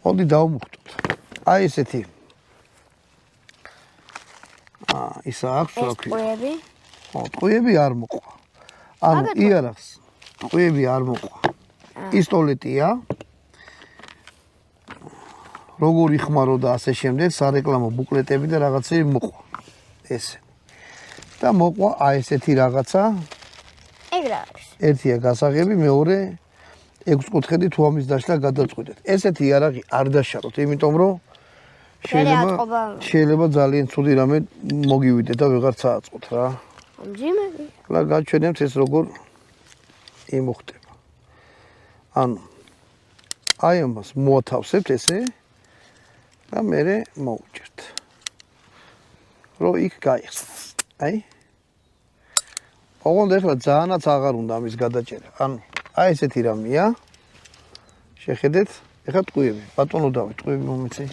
მოდი დავმუხტოთ. აი ესეთი. ისა აქვს რა ქვია. ტყუები. ხო, ტყუები არ მოყვა. ანუ იარაღს ტყუები არ მოყვა. პისტოლეტია. როგორ იხმარო და ასე შემდეგ, სარეკლამო ბუკლეტები და რაღაცები მოყვა. ესე. და მოყვა აი ესეთი რაღაცა. ეგ რა არის? ერთია გასაღები, მეორე 6 კუთხედი თუ ამის დაშლა გადაწყვეტეთ. ესეთი იარაღი არ დაშალოთ, იმიტომ რომ შეიძლება ძალიან ცუდი რამე მოგივიდეთ და ვეღარ წააწყოთ რა. ამჯიმები. და გაჩვენებთ ეს როგორ იმუხტება. ანუ აი ამას მოათავსებთ ესე და მერე მოუჭერთ. რომ იქ გაიხსნას. აი. ოღონდ ახლა ძალიანაც აღარ უნდა ამის გადაჭერა. ანუ აი ესეთი რამეა. შეხედეთ, ეხლა ტყუები. ბატონო დავით, ტყუები მომეცი.